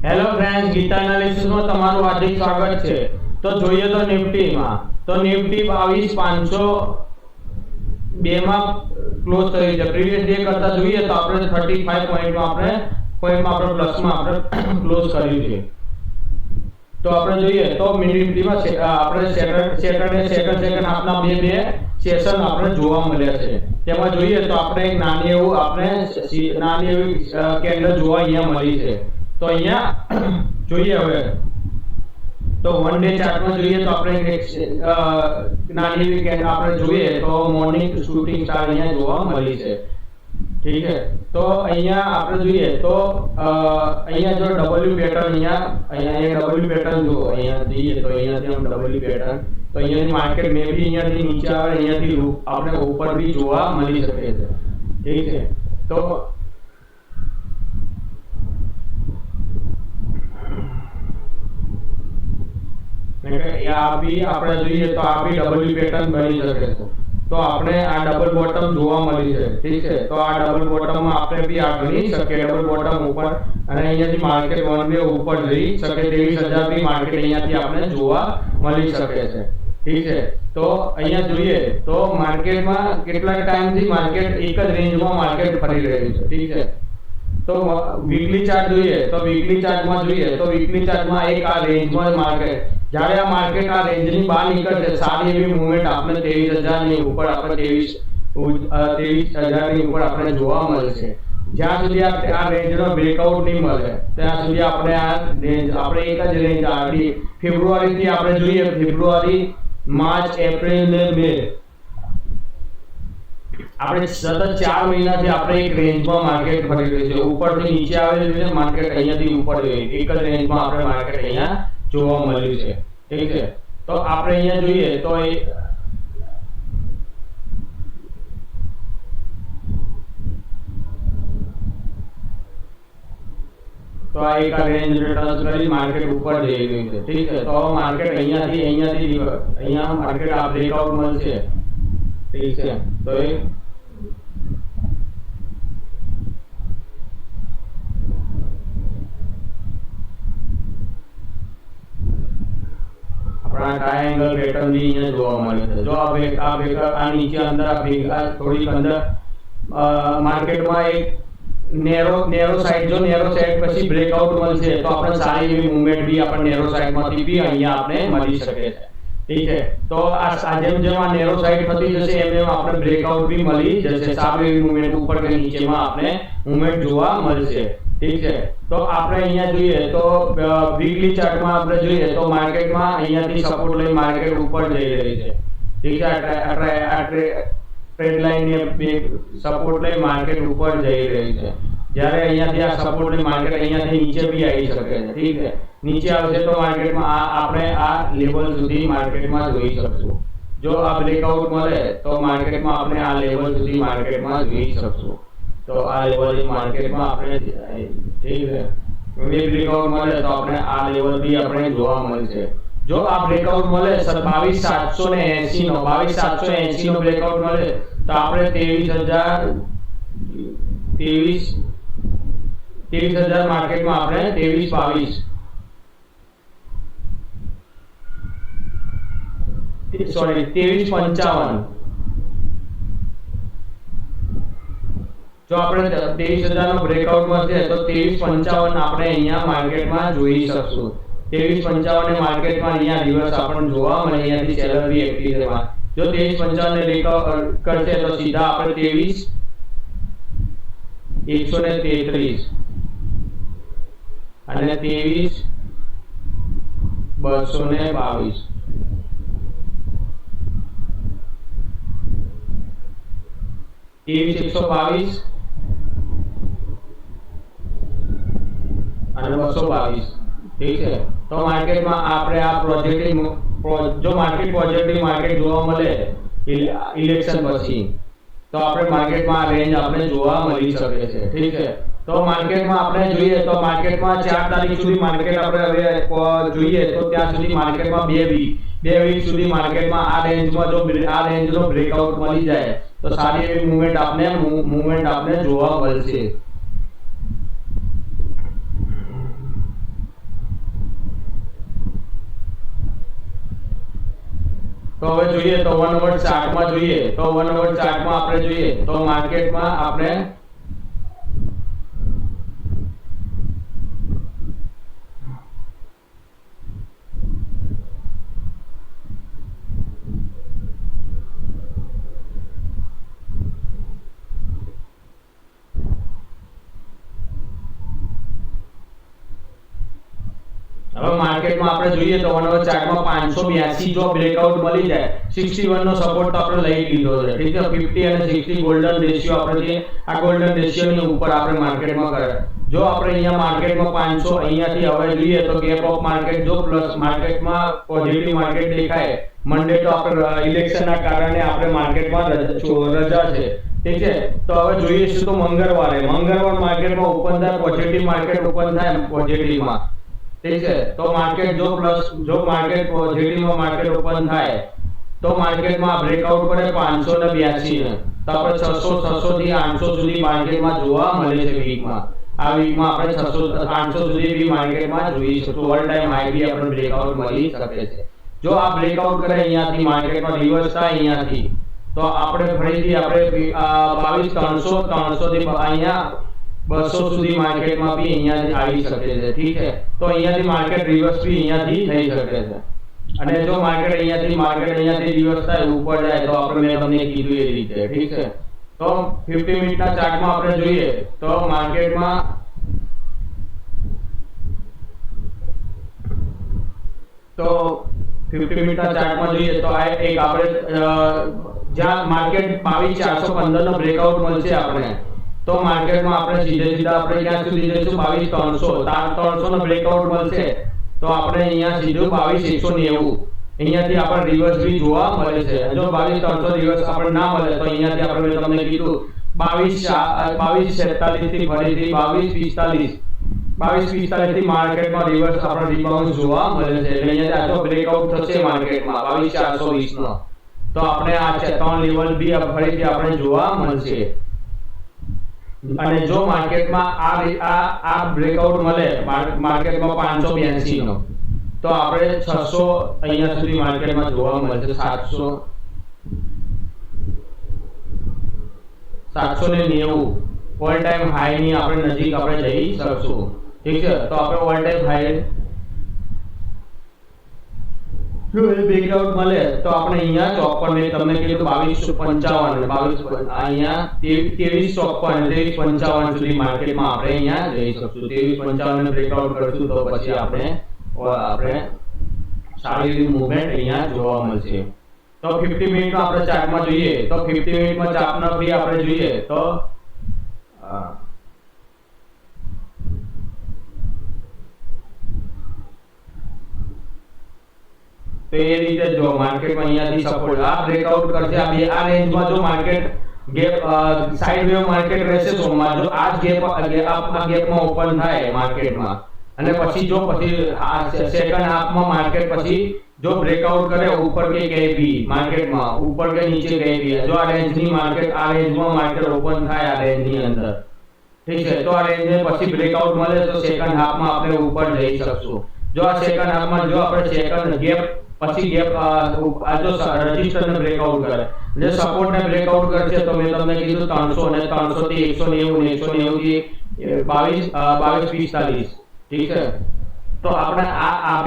Hello friends, Gita એનાલિસિસમાં તમારું હાર્દિક સ્વાગત છે। તો જોઈએ તો નિફ્ટીમાં તો નિફ્ટી 22,502 માં ક્લોઝ થયું છે। પ્રીવિયસ ડે કરતા જોઈએ તો આપણે 35 પોઈન્ટમાં આપણે પ્લસમાં આપણે ક્લોઝ કર્યું છે। તો આપણે જોઈએ તો મિડ નિફ્ટીમાં આપણે સેટરડે સેકન્ડ હાફના બે સેશન આપણે જોવા મળ્યા છે। તેમાં જોઈએ તો આપણે એક નાની એવી કેન્ડલ જોવા અહીંયા મળી છે। તો અહીંયા જોઈએ હવે તો વન ડે ચાર્ટમાં જોઈએ તો આપણે નાની એવી કેન્ડલ આપણે જોઈએ તો મોર્નિંગ શૂટિંગ સ્ટાર અહીંયા જોવા મળી છે। ठीक है, तो અહીંયા આપણે જોઈએ તો અહીંયા જો ડબલ્યુ પેટર્ન અહીંયા ડબલ્યુ પેટર્ન જો અહીંયા જોઈએ તો અહીંયાથી આમ ડબલ્યુ પેટર્ન તો અહીંયાથી માર્કેટ મે બી અહીંયાથી નીચે આવે અહીંયાથી આપણે ઉપર બી જોવા મળી શકે છે। ઠીક છે, તો આ બી આપણે જોઈએ તો આ બી ડબલ્યુ પેટર્ન બની શકે છે। તો આપણે આ ડબલ બોટમ જોવા મળી છે। ઠીક છે, તો આ ડબલ બોટમમાં આપણે બી આ ગણી શકીએ ડબલ બોટમ ઉપર અને અહીંયાથી માર્કેટ વન વે ઉપર જઈ શકે 23,000 બી માર્કેટ અહીંયાથી આપણે જોવા મળી શકે છે। ઠીક છે, તો અહીંયા જોઈએ તો માર્કેટમાં કેટલા ટાઈમથી માર્કેટ એક જ રેન્જમાં માર્કેટ ફરી રહ્યું છે। ઠીક છે, તો વીકલી ચાર્ટ જોઈએ તો વીકલી ચાર્ટમાં જોઈએ તો વીકલી ચાર્ટમાં એક આ રેન્જમાં માર્કેટ જ્યારે આ માર્કેટ આ રેન્જની બહાર નીકળશે સારી એવી મૂવમેન્ટ આપણે 23,000 ની ઉપર આપણે 23,000 ની ઉપર આપણે જોવા મળશે। જ્યાં સુધી આ રેન્જનો બ્રેકઆઉટ નહીં મળે ત્યાં સુધી આપણે આ રેન્જ આપણે એક જ રેન્જ આડી ફેબ્રુઆરીથી આપણે જોઈએ ફેબ્રુઆરી માર્ચ એપ્રિલ ને મે આપણે સતત 4 મહિનાથી આપણે એક રેન્જમાં માર્કેટ ફરી રહ્યું છે। ઉપરથી નીચે આવે છે માર્કેટ અહીંયાથી ઉપર એક જ રેન્જમાં આપણે માર્કેટ અહીંયા જોવા મળ્યું છે। ઠીક છે, તો આપણે અહીંયા જોઈએ તો આ એક રેન્જ ટચ કરી માર્કેટ ઉપર જઈ રહ્યું છે। ઠીક છે, તો માર્કેટ અહીંયા માર્કેટ આ બ્રેકઆઉટ મળશે। ઠીક છે, તો ट्रायंगल पैटर्न भी यहाँ જોવા મળે છે। જો આ નીચે અંદર થોડીક અંદર માર્કેટમાં એક નેરો સાઈડ પછી બ્રેકઆઉટ મળશે તો આપણે સારી એવી મૂવમેન્ટ બી આપણે નેરો સાઈડમાંથી બી અહીંયા આપણે મળી શકે છે। ઠીક છે, તો આ જેમ આ નેરો સાઈડ થતી જશે એમ આપણે બ્રેકઆઉટ બી મળી જશે। સારી એવી મૂવમેન્ટ ઉપર કે નીચેમાં આપણે મૂવમેન્ટ જોવા મળશે। ઠીક છે, તો આપણે અહીંયા જોઈએ તો વીકલી ચાર્ટમાં આપણે જોઈએ તો માર્કેટમાં અહીંયાથી સપોર્ટ લઈ માર્કેટ ઉપર જઈ રહી છે। ઠીક છે, આ ટ્રેન્ડ લાઈન ને બે સપોર્ટ લઈ માર્કેટ ઉપર જઈ રહી છે। જ્યારે અહીંયાથી આ સપોર્ટ લઈ માર્કેટ અહીંયાથી નીચે બી આવી શકે છે। ઠીક છે, નીચે આવશે તો માર્કેટમાં આપણે આ લેવલ સુધી માર્કેટમાં જોઈ શકશું। જો આ બ્રેકઆઉટ મળે તો માર્કેટમાં આપણે આ લેવલ સુધી માર્કેટમાં જોઈ શકશું। તો આ લેવલ માર્કેટમાં આપણે ઠીક છે બે બ્રેકઆઉટ મળે તો આપણે આ લેવલ બી આપણે જોવા મળશે। જો આ બ્રેકઆઉટ મળે 22,780 નો બ્રેકઆઉટ મળે તો આપણે 23,000 માર્કેટમાં આપણે 23,55 જો આપણે 23,000 નો બ્રેકઆઉટ મળશે તો 23,55 આપણે અહીંયા માર્કેટમાં જોઈ શકશું। 23,55 ને માર્કેટમાં અહીંયા રિવર્સ આપણને જોવા મળે અહીંયાથી સેલર બી એક્ટિવ છે। જો 23,55 ને બ્રેકઆઉટ કરશે તો સીધા આપણે 23,133 અને 23,222 23,122 અને 222। ઠીક છે, તો માર્કેટમાં આપણે આ પ્રોજેક્ટિવ જો માર્કેટ પોઝિટિવ માર્કેટ જોવા મળે ઇલેક્શન પછી તો આપણે માર્કેટમાં રેન્જ આપણે જોવા મળી શકે છે। ઠીક છે, તો માર્કેટમાં આપણે જોઈએ તો માર્કેટમાં 4 તારીખ સુધી માર્કેટ આપણે હવે જોઈએ તો ત્યાં સુધી માર્કેટમાં 2 વીક સુધી માર્કેટમાં આ રેન્જનો બ્રેકઆઉટ મળી જાય તો સારી એવી મૂવમેન્ટ આપણે જોવા મળશે। તો હવે જોઈએ તો 1 ઓવર ચાર્ટમાં જોઈએ તો 1 ઓવર ચાર્ટમાં આપણે જોઈએ તો માર્કેટમાં આપણે હવે માર્કેટમાં આપણે જોઈએ તો 1 ઓવર ચાર્ટમાં 582 જો બ્રેકઆઉટ મળી જાય 61 નો સપોર્ટ તો આપણે લઈ લીધો છે ઠીક છે 50 અને 60 ગોલ્ડન રેશિયો આપણે જે આ ગોલ્ડન રેશિયોની ઉપર આપણે માર્કેટમાં કરે જો આપણે અહીંયા માર્કેટમાં 500 અહીંયાથી હવે જોઈએ તો ગેપ ઓફ માર્કેટ જો પ્લસ માર્કેટમાં પોઝિટિવ માર્કેટ દેખાય મંડે તો આપણે ઇલેક્શનના કારણે આપણે માર્કેટમાં રજા છે ઠીક છે તો હવે જોઈએ છે તો મંગળવાર માર્કેટમાં ઓપન થાય પોઝિટિવ માર્કેટ ઓપન થાય પોઝિટિવમાં ઠીક છે તો માર્કેટ જો માર્કેટ પોઝિટિવમાં માર્કેટ ઓપન થાય તો માર્કેટમાં બ્રેકઆઉટ કરે 582 ને તો આપણે 600 થી 800 સુધી માર્કેટમાં જોવા મળે છે વીકમાં આ વીકમાં આપણે 600 800 સુધી બી માર્કેટમાં જોઈ શકીશું ઓલ ટાઈમ હાઈ બી આપણે બ્રેકઆઉટ મળી શકે છે જો આ બ્રેકઆઉટ કરે અહીંયાથી માર્કેટમાં રિવર્સ થાય અહીંયાથી તો આપણે ફરીથી આપણે 22300 થી અહીંયા 200 સુધી માર્કેટમાં બી અહીંયા આવી શકે છે ઠીક છે તો અહીંયાથી માર્કેટ રિવર્સ બી અહીંયાથી થઈ શકે છે અને જો માર્કેટ અહીંયાથી રિવર્સ થાય ઉપર જાય તો આપણે મેં તમને કીધું એ રીતે ઠીક છે તો 50 મિનિટના ચાર્ટમાં આપણે જોઈએ તો માર્કેટમાં તો 50 મિનિટના ચાર્ટમાં જોઈએ તો આ એક આપણે જ્યાં માર્કેટ 22415 નો બ્રેકઆઉટ મળશે આપણે તો માર્કેટમાં આપણે સીધા આપણે ક્યાં સુધી જઈશું 22300 નો બ્રેકઆઉટ મળશે તો આપણે અહીંયા સીધું 22190 અહીંયાથી આપણે રિવર્સ બી જોવા મળે છે જો 22300 રિવર્સ આપણે ના મળે તો અહીંયાથી આપણે તમને કીધું 2247 થી ફરીથી 2245 થી માર્કેટમાં રિવર્સ આપણે રિબાઉન્ડ જોવા મળે છે એટલે અહીંયા જો બ્રેકઆઉટ થશે માર્કેટમાં 22420 નો તો આપણે આ 3 લેવલ બી ફરીથી આપણે જોવા મળશે અને જો માર્કેટમાં આ બ્રેકઆઉટ મળે માર્કેટમાં 582 નો તો આપણે 600 અહીંયા સુધી માર્કેટમાં જોવા મળશે 790 ઓલ ટાઈમ હાઈ ની આપણે નજીક આપણે જઈ શકશું ઠીક છે તો આપણે ઓલ ટાઈમ હાઈ જો એ બ્રેકઆઉટ મળે તો આપણે અહીંયા 54 ને તમને કીધું 2255 અહીંયા 2354 સુધી માર્કેટમાં આપણે અહીંયા જઈ શકશું 2355 ને બ્રેકઆઉટ કરશું તો પછી આપણે સારી એવી મૂવમેન્ટ અહીંયા જોવા મળશે તો 50 મિનિટનો આપણે ચાર્ટમાં જોઈએ તો 50 મિનિટમાં ચાર્ટનો બી આપણે જોઈએ તો એ રીતે જો માર્કેટમાં અહીંયાથી સપોર્ટ આ બ્રેકઆઉટ કરશે આ રેન્જમાં જો market gap side wave market રહેશે સોમવાર જો આ ગેપમાં ઓપન થાય માર્કેટમાં અને પછી સેકન્ડ હાફમાં માર્કેટ પછી જો બ્રેકઆઉટ કરે ઉપર કે કઈ બી માર્કેટમાં ઉપર કે નીચે કઈ બી જો આ રેન્જની માર્કેટ આ રેન્જમાં માર્કેટ ઓપન થાય આ રેન્જની અંદર ઠીક છે તો આ રેન્જને પછી બ્રેકઆઉટ મળે તો સેકન્ડ હાફમાં આપણે ઉપર જઈ શકશું જો આ સેકન્ડ હાફમાં જો આપણે સેકન્ડ ગેપ પછી ગેપ આ જો રજિસ્ટર ને બ્રેકઆઉટ કરે જે સપોર્ટ ને બ્રેકઆઉટ કરશે તો મેં તમને કીધું 300 ને 300 થી 190 ને 190 થી 2245 ઠીક છે તો આપણે આ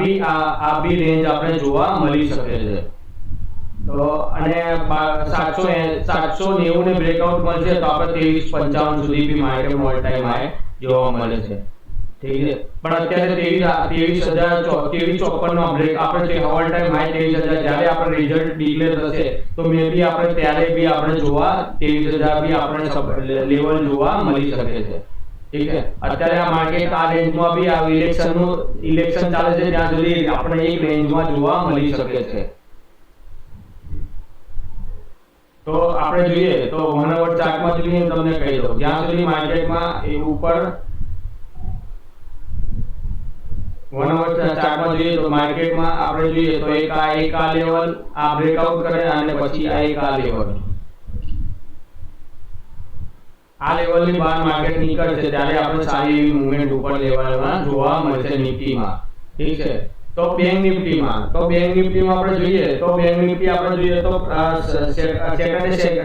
બી રેન્જ આપણે જોવા મળી શકે છે તો અને 790 ને બ્રેકઆઉટ મળશે તો આપણે 2355 સુધી બી માર્કેટ ઓલ ટાઈમ હાઈ જોવા મળે છે ઠીક છે પણ અત્યારે 2354 નો બ્રેક આપણે ઓલ ટાઈમ હાઈ 23000 જ્યારે આપણે રિઝલ્ટ ડિક્લેર થશે તો મે બી આપણે ત્યારે બી આપણે જોવા 23000 બી આપણે લેવલ જોવા મળી શકે છે ઠીક છે અત્યારે આ માર્કેટ આ રેન્જમાં બી આ ઇલેક્શન ચાલે છે ત્યાં સુધી આપણે એક રેન્જમાં જોવા મળી શકે છે તો આપણે જોઈએ તો 1 અવર ચાર્ટમાં જોઈએ તમને કહી દઉં જ્યાં સુધી માર્કેટમાં એ ઉપર 1 અવર ચાર્ટમાં જોઈએ તો માર્કેટમાં આપણે જોઈએ તો એક આ લેવલ આ બ્રેકઆઉટ કરે અને પછી આ લેવલ આ લેવલની બહાર માર્કેટ નીકળશે ત્યારે આપણે સારી એવી મૂવમેન્ટ ઉપર લેવલમાં જોવા મળશે નિફ્ટીમાં ઠીક છે તો બેંક નિફ્ટીમાં આપણે જોઈએ તો બેંક નિફ્ટી આપણે જોઈએ તો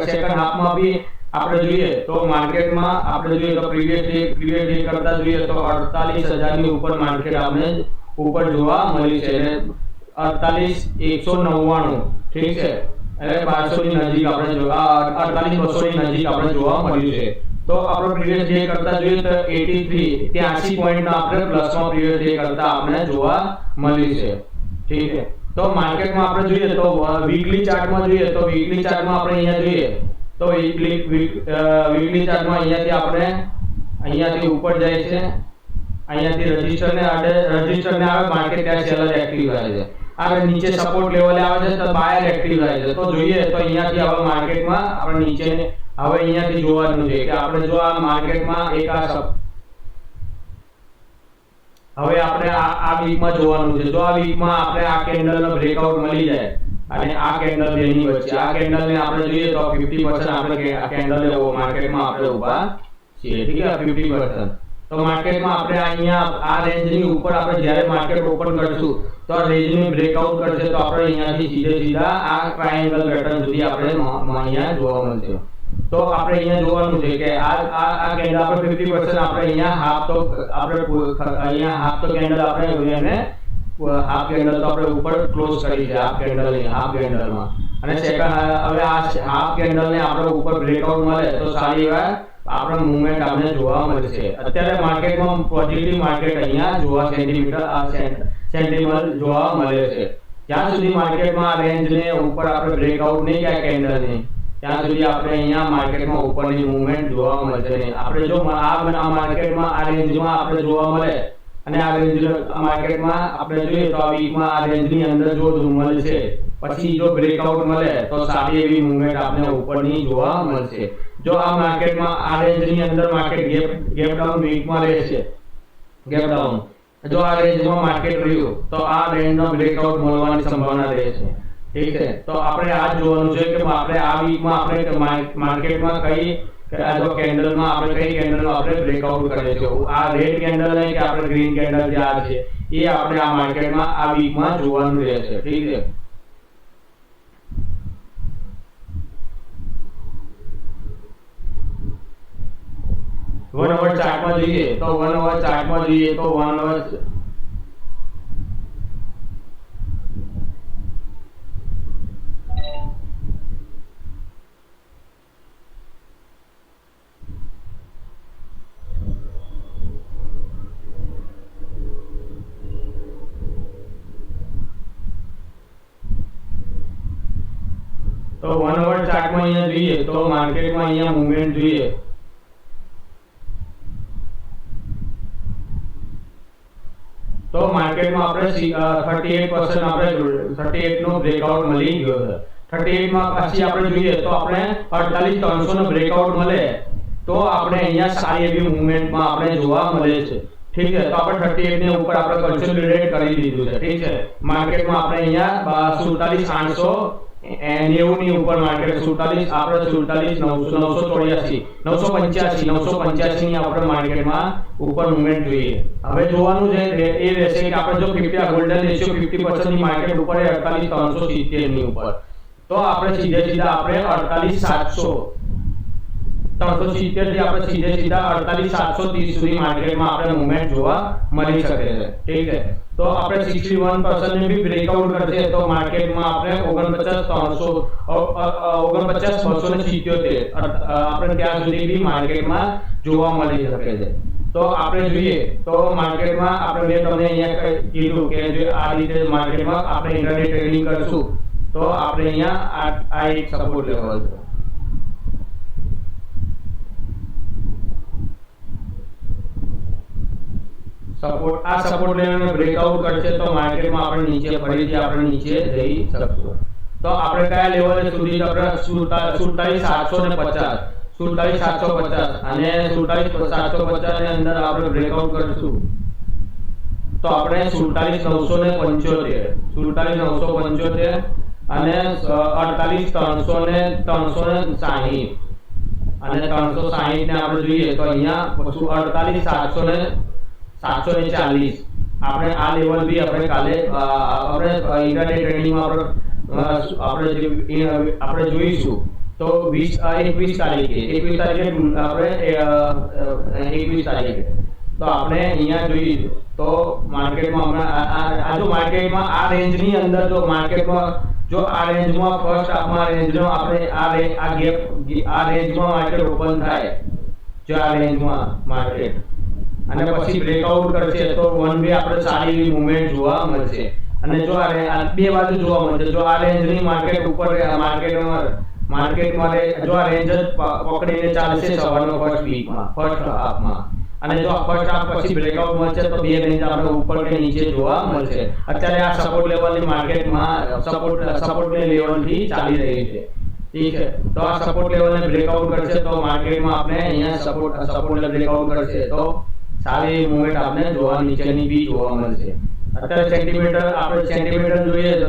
સેકન્ડ હાફમાં બી આપણે જોઈએ તો માર્કેટમાં આપણે જોઈએ તો પ્રીવિયસ ડે કરતા જોઈએ તો 48,000 ની ઉપર માર્કેટ આપણે ઉપર જોવા મળી છે અને 48,199 ઠીક છે એટલે 1200 ની નજીક આપણે જોવા 48,200 ની નજીક આપણે જોવા મળ્યું છે તો આપણે પ્રીવિયસ ડે કરતા જોઈએ તો 83 પોઈન્ટ આપણે પ્લસમાં પ્રીવિયસ ડે કરતા આપણે જોવા મળ્યું છે ઠીક છે તો માર્કેટમાં આપણે જોઈએ તો વીકલી ચાર્ટમાં જોઈએ તો વીકલી ચાર્ટમાં આપણે અહીંયા જોઈએ તો વીકલી ચાર્ટમાં અહીંયાથી આપણે અહીંયાથી ઉપર જાય છે અહીંયાથી રજિસ્ટરને આવે માર્કેટ ત્યાં સેલર એક્ટિવ થાય છે આ નીચે સપોર્ટ લેવલે આવે છે તો બાયર એક્ટિવ થાય છે તો જોઈએ તો અહીંયાથી હવે માર્કેટમાં આપણે નીચે હવે અહીંયાથી જોવાનું છે કે આપણે જો આ માર્કેટમાં એક હવે આપણે આ વીકમાં જોવાનું છે જો આ વીકમાં આપણે આ કેન્ડલનો બ્રેકઆઉટ મળી જાય અને આ કેન્ડલ બેની વચ્ચે આ કેન્ડલને આપણે જોઈએ તો 50% આપણે આ કેન્ડલ માર્કેટમાં આપણે ઊભા છીએ ઠીક છે 50% તો માર્કેટમાં આપણે અહીંયા આ રેન્જની ઉપર આપણે જ્યારે માર્કેટ ઓપન કરશું તો આ રેન્જની બ્રેકઆઉટ કરશે તો આપણે અહીંયાથી સીધા આ ટ્રાયેંગલ પેટર્ન સુધી આપણે અહીંયા જોવા મળશે તો આપણે અહીંયા જોવાનું છે કે આ કેન્ડલ આપણે 50% આપણે અહીંયા હાફ તો કેન્ડલ આપણે એને હાફ કેન્ડલ તો આપણે ઉપર ક્લોઝ કરી છે હાફ કેન્ડલમાં અને સેકન્ડ હવે આ હાફ કેન્ડલને આપણે ઉપર બ્રેકઆઉટ મળે તો સારી વાત આપણે મૂવમેન્ટ આપણે જોવા મળશે અત્યારે માર્કેટમાં પોઝિટિવ માર્કેટ અહીંયા જોવા સેન્ટિમેન્ટ જોવા મળે છે જ્યાં સુધી માર્કેટમાં આ રેન્જને ઉપર આપણે બ્રેકઆઉટ નહીં કે કેન્ડલને ત્યાં સુધી આપણે અહીંયા માર્કેટમાં ઉપરની મૂવમેન્ટ જોવા મળશે નહીં આપણે જો આ માર્કેટમાં આ રેન્જમાં આપણે જોવા મળે અને આ રેન્જ માર્કેટમાં આપણે જોઈએ તો આ વીકમાં આ રેન્જની અંદર જો મળશે પછી જો બ્રેકઆઉટ મળે તો સારી એવી મૂવમેન્ટ આપણે ઉપરની જોવા મળશે જો આ માર્કેટમાં આ રેન્જની અંદર માર્કેટ ગેપ ડાઉન વીકમાં રહેશે ગેપ ડાઉન જો આ રેન્જમાં માર્કેટ રહ્યું તો આ રેન્જનો બ્રેકઆઉટ મળવાની સંભાવના રહે છે ઠીક છે તો આપણે આ જોવાનું છે કે આપણે આ વીકમાં આપણે માર્કેટમાં કઈ જો કેન્ડલમાં આપણે કઈ કેન્ડલનો આપણે બ્રેકઆઉટ કરે છે આ રેડ કેન્ડલ નહીં કે આપણે ગ્રીન કેન્ડલ જે આ છે એ આપણે આ માર્કેટમાં આ વીકમાં જોવાનું રહેશે ઠીક છે 1 hour ચાર્ટમાં જોઈએ તો 1 hour ચાર્ટમાં જોઈએ તો 1 hour તો 1 hour ચાર્ટમાં અહીંયા જોઈએ તો માર્કેટમાં અહીંયા મૂવમેન્ટ જોઈએ તો માર્કેટમાં આપણે 38% આપણે 38 નો બ્રેકઆઉટ મળી ગયો છે 38 માં પછી આપણે જોઈએ તો આપણે 48,300 નો બ્રેકઆઉટ મળે તો આપણે અહીંયા સારી એવી મૂવમેન્ટમાં આપણે જોવા મળે છે ઠીક છે તો આપણે 38 ની ઉપર આપણે કન્સોલિડેટ કરી દીધું છે ઠીક છે માર્કેટમાં આપણે અહીંયા 47,890 ની ઉપર માર્કેટ 47 આપણે 47,984 985 ની આપણે માર્કેટમાં ઉપર મૂવમેન્ટ જોઈએ હવે જોવાનું છે એ રહેશે કે આપણે જો 50 ગોલ્ડન રેશિયો 50% ની માર્કેટ ઉપર 48,370 ની ઉપર તો આપણે સીધા આપણે 48,700 થી આપણે સીધા 48,730 સુધી માર્કેટમાં આપણે મૂવમેન્ટ જોવા મળી શકે છે ઠીક છે તો આપણે 61% ને બી બ્રેકઆઉટ કરશે તો માર્કેટમાં આપણે 49,277 આપણે ત્યાં સુધી બી માર્કેટમાં જોવા મળી શકે છે તો આપણે જોઈએ તો માર્કેટમાં આપણે મેં તમને અહીંયા કીધું કે જો આ રીતે માર્કેટમાં આપણે ઇન્ટરનેટ ટ્રેડિંગ કરશું તો આપણે અહીંયા આ એક સપોર્ટ લેવલ છે સપોર્ટ લેવલને બ્રેકઆઉટ કરશે તો માર્કેટમાં આપણે નીચે ફરીથી આપણે નીચે જઈ શકશું તો આપણે કયા લેવલે સુધી આપણે 47,750 અને 47,750 ની અંદર આપણે બ્રેકઆઉટ કરશું તો આપણે 47,975 અને 48,360 અને 360 ને આપણે જોઈએ તો અહીંયા 48,740 આપણે આ લેવલ બી આપણે કાલે આપણે ઇન્ટરનેટ ટ્રેડિંગમાં આપણે જોઈશું. તો 21 તારીખે આપણે 21 તારીખે તો આપણે અહીંયા જોઈએ તો માર્કેટમાં હમણાં આ જો માર્કેટમાં આ રેન્જની અંદર જો માર્કેટમાં જો આ રેન્જમાં ફર્સ્ટ હાફમાં રેન્જનો આપણે આ ગેપ આ રેન્જમાં માર્કેટ ઓપન થાય, જો આ રેન્જમાં માર્કેટ અને પછી બ્રેકઆઉટ કરશે તો વન વે આપણે સારી એવી મૂવમેન્ટ જોવા મળશે. અને જો આ બે બાજુ જોવા મળશે. જો આ રેન્જની માર્કેટ ઉપર માર્કેટમાં જો આ રેન્જ જ પકડીને ચાલશે સવારનો ફર્સ્ટ હાફમાં અને જો ફર્સ્ટ હાફ પછી બ્રેકઆઉટ મળશે તો બે રેન્જ આપણે ઉપર કે નીચે જોવા મળશે. અત્યારે આ સપોર્ટ લેવલની માર્કેટમાં સપોર્ટની લેવલથી ચાલી રહી છે. ઠીક છે, તો આ સપોર્ટ લેવલને બ્રેકઆઉટ કરશે તો માર્કેટમાં આપણે અહીંયા સપોર્ટને બ્રેકઆઉટ કરશે તો સારી મૂવમેન્ટ આપણે જોવા નીચેની બી જોવા મળશે. અત્યારે સેન્ટીમીટર જોઈએ તો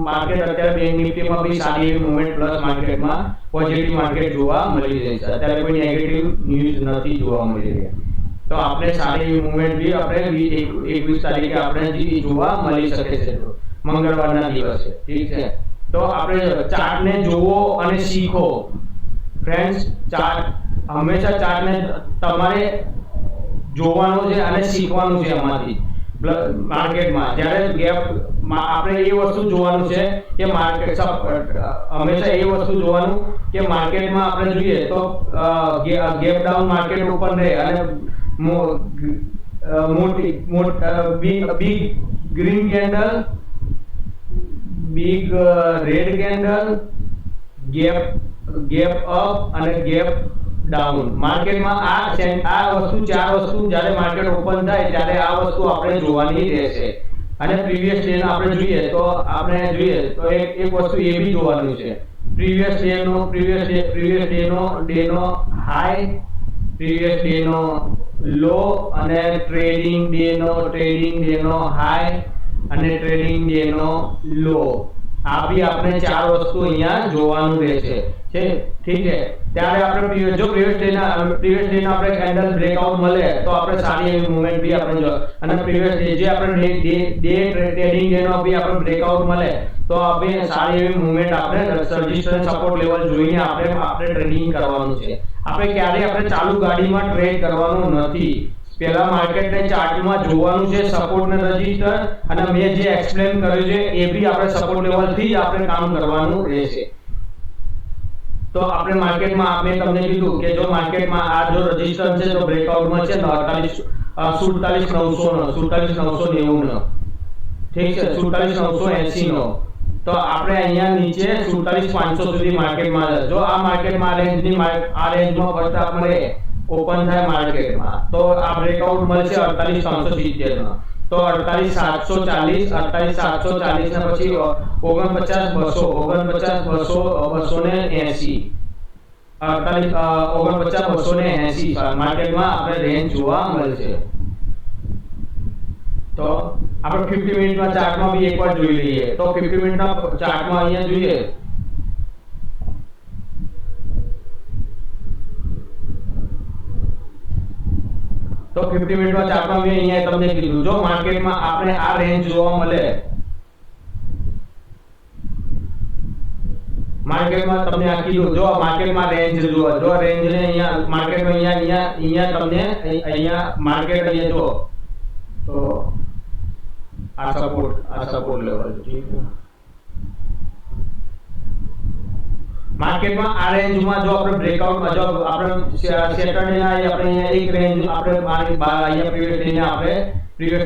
માર્કેટ અત્યારે બેંક નિફ્ટીમાં બી સારી એવી મૂવમેન્ટ પ્લસ માર્કેટમાં પોઝિટિવ માર્કેટ જોવા મળી રહી છે. અત્યારે કોઈ નેગેટિવ ન્યૂઝ નથી જોવા મળી રહ્યા. તો આપણે સારી એવી મૂવમેન્ટ બી આપણે 21 તારીખે આપણે જોવા મળી શકે છે મંગળવારના દિવસે. ઠીક છે, તો આપણે ચાર્ટને જોવો અને શીખો ફ્રેન્ડ્સ. હંમેશા ચાર્ટને તમારે જોવાનું છે અને શીખવાનું છે. એમાંથી માર્કેટમાં જ્યારે ગેપ આપણે એ વસ્તુ જોવાનું છે કે માર્કેટ હંમેશા એ વસ્તુ જોવાનું કે માર્કેટમાં આપણે જોઈએ તો ગેપ ડાઉન માર્કેટ ઉપર રહે અને big green candle, big red candle, gap up અને ગેપ ડાઉન. માર્કેટમાં આ વસ્તુ ચાર વસ્તુ જ્યારે માર્કેટ ઓપન થાય ત્યારે આ વસ્તુ આપણે જોવાની રહેશે. અને પ્રીવિયસ ડે આપણે જોઈએ તો એક વસ્તુ એ બી જોવાનું છે. પ્રીવિયસ ડે નો હાઈ, પ્રીવિયસ ડે નો લો અને ટ્રેડિંગ ડે નો હાઈ અને ટ્રેડિંગ ડે નો લો. આ બી આપણે ચાર વસ્તુ અહીંયા જોવાનું રહેશે. ઠીક છે, ત્યારે આપણે જો પ્રીવિયસ ડે ના આપણે કેન્ડલ બ્રેકઆઉટ મળે તો આપણે સારી એવી મૂવમેન્ટ બી આપણે જો અને પ્રીવિયસ ડે જે આપણે ટ્રેડિંગ ડે નો બી આપણે બ્રેકઆઉટ મળે તો આપણે સારી એવી મૂવમેન્ટ આપણે રેઝિસ્ટન્સ સપોર્ટ લેવલ જોઈને આપણે ટ્રેડિંગ કરવાનું છે. આપણે ક્યારેય આપણે ચાલુ ગાડીમાં ટ્રેડ કરવાનું નથી. પહેલા માર્કેટને ચાર્ટમાં જોવાનું છે સપોર્ટ ને રેઝિસ્ટર, અને મેં જે એક્સપ્લેન કર્યું છે એ બી આપણે સપોર્ટ લેવલથી જ આપણે કામ કરવાનું રહેશે. તો આપણે માર્કેટમાં આપણે તમને કીધું કે જો માર્કેટમાં આ જો રેઝિસ્ટન્સ છે તો બ્રેકઆઉટમાં છે ને 47,990 નો, ઠીક છે, 47,980 નો. તો આપણે અહીંયા નીચે 47,500 સુધી માર્કેટમાં જો આ માર્કેટમાં આ રેન્જમાં ફર્સ્ટ હાફ મળે ઓપન થાય માર્કેટમાં તો આ બ્રેકઆઉટ મળશે 48,370 નો. તો 48,740 ને પછી 49,280 માર્કેટમાં આપણે રેન્જ જોવા મળશે. તો આપણે 50 મિનિટના ચાર્ટમાં બી એકવાર જોઈ લઈએ. તો 50 મિનિટના ચાર્ટમાં અહીંયા જોઈએ તો 50 મિનિટમાં ચાર્ટમાં મેં અહીંયા તમને કીધું જો માર્કેટમાં આપણે આ રેન્જ જોવા મળે, માર્કેટમાં તમને આ કીધું જો માર્કેટમાં રેન્જ જોવા જો રેન્જને અહીંયા માર્કેટમાં અહીંયા તમને અહીંયા માર્કેટ અહીંયા જો તો આ સપોર્ટ લેવલ ઠીક છે. માર્કેટમાં આ રેન્જમાં જો આપણે બ્રેકઆઉટમાં જો આપણે સેટરડે ના આપણે એક રેન્જ આપણે અહીંયા પ્રીવિયસ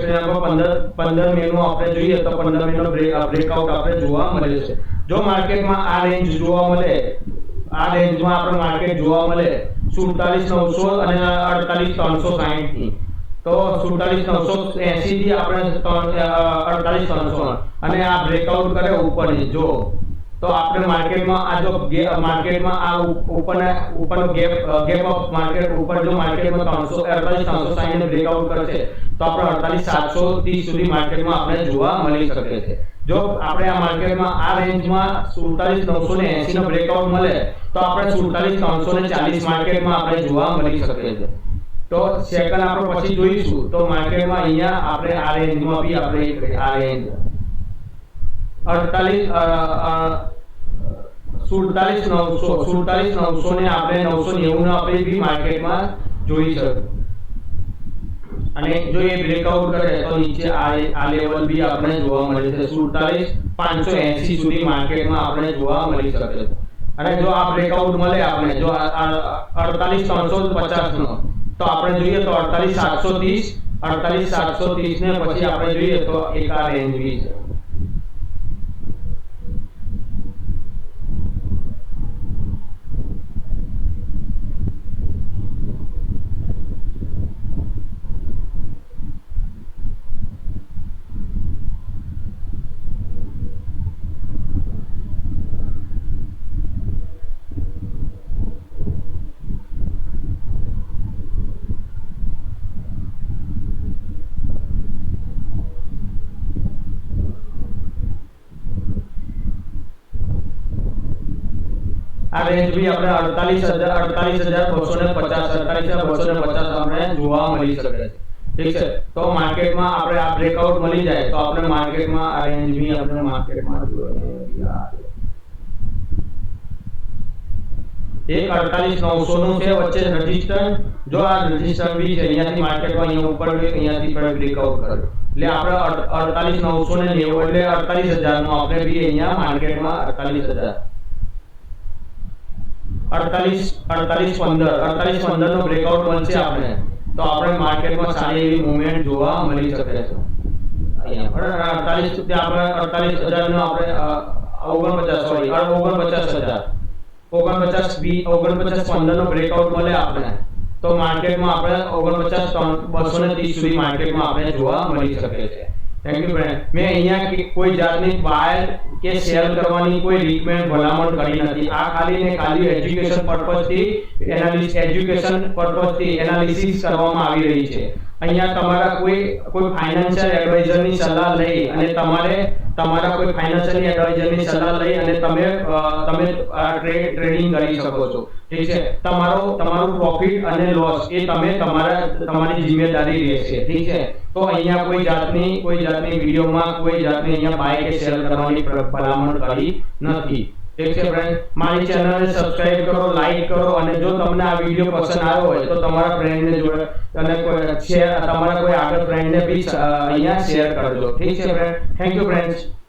ડે આપણે 15 મિનિટનો આપણે જોઈએ તો 15 મિનિટનો બ્રેકઆઉટ આપણે જોવા મળે છે. જો માર્કેટમાં આ રેન્જ જોવા મળે, આ રેન્જમાં આપણે માર્કેટ જોવા મળે 47,900 અને 48,360 ની, તો 47,980 થી આપણે 48,300 અને આ બ્રેકઆઉટ કરે ઉપરની જો તો આપણે માર્કેટમાં આ જો માર્કેટમાં આ ઉપરનો ગેપ ઓફ માર્કેટ ઉપર જો માર્કેટમાં 48,360 ને બ્રેકઆઉટ કરશે તો આપણે 48,730 સુધી માર્કેટમાં આપણે જોવા મળી શકે છે. જો આપણે આ માર્કેટમાં આ રેન્જમાં 47,980 નો બ્રેકઆઉટ મળે તો આપણે 47,340 માર્કેટમાં આપણે જોવા મળી શકે છે. તો સેકન્ડ આપણે પછી જોઈશું. તો માર્કેટમાં અહીંયા આપણે આ રેન્જમાં બી આપણે આ રેન્જ 47,900 ને આપણે 990 ને આપણે બી માર્કેટમાં જોઈ શકીએ. અને જો એ બ્રેકઆઉટ કરે તો નીચે આ લેવલ બી આપણે જોવા મળે છે. 47,580 સુધી માર્કેટમાં આપણે જોવા મળી શકે છે. અને જો આ બ્રેકઆઉટ મળે આપણે જો 48,350 નો, તો આપણે જોઈએ તો 48,730 ને પછી આપણે જોઈએ તો એક આ રેન્જ બી છે. આ રેન્જ બી આપણે 48,250 આપણે જોવા મળી શકે છે. ઠીક છે. તો માર્કેટમાં આપણે આ બ્રેકઆઉટ મળી જાય તો આપણે માર્કેટમાં આ રેન્જ બી આપણે માર્કેટમાં એક 48,900 નું છે વચ્ચે રેઝિસ્ટન્સ. જો આ રેઝિસ્ટન્સ બી છે અહીંયાથી માર્કેટમાં અહીંયા ઉપર ગયો અહીંયાથી પણ બ્રેકઆઉટ કર્યો એટલે આપણે 48,990 એટલે 48,000 નું આપણે બી અહીંયા માર્કેટમાં 48,15 નો બ્રેકઆઉટ બનશે આપણે તો આપણે માર્કેટમાં સારી એવી મૂવમેન્ટ જોવા મળી શકે છે. અહીંયા બરાબર 48 આપણે 48,000 નો આપણે 49,15 નો બ્રેકઆઉટ મળે આપણે તો માર્કેટમાં આપણે 49,230 સુધી માર્કેટમાં આપણે જોવા મળી શકે છે. Thank you friend. મેં અહીંયા કોઈ જાતની બાય કે સેલ કરવાની કોઈ રિકમેન્ડ ભલામણ કરી નથી. આ ખાલી ને ખાલી એજ્યુકેશન પર્પઝથી એનાલિસિસ કરવામાં આવી રહી છે. અહીંયા તમારા કોઈ ફાઇનાન્શિયલ એડવાઇઝરની સલાહ લઈ અને તમારા કોઈ ફાઇનાન્શિયલ એડવાઇઝરની સલાહ લઈ અને તમે ટ્રેડિંગ કરી શકો છો. ઠીક છે. તમારું પ્રોફિટ અને લોસ એ તમારી જિમ્મેદારી રહેશે. ઠીક છે. તો અહીંયા કોઈ જાતની વિડીયોમાં કોઈ જાતની અહીંયા બાય કે સેલ કરવાની ભલામણ કરી નથી. ઠીક છે ફ્રેન્ડ. મારી ચેનલને સબસ્ક્રાઇબ કરો, લાઈક કરો અને જો તમને આ વિડીયો પસંદ આવ્યો હોય તો તમારા ફ્રેન્ડને જોડે અને તમારા કોઈ આગળ ફ્રેન્ડને બી અહીંયા શેર કરજો. ઠીક છે ફ્રેન્ડ. Thank you friends.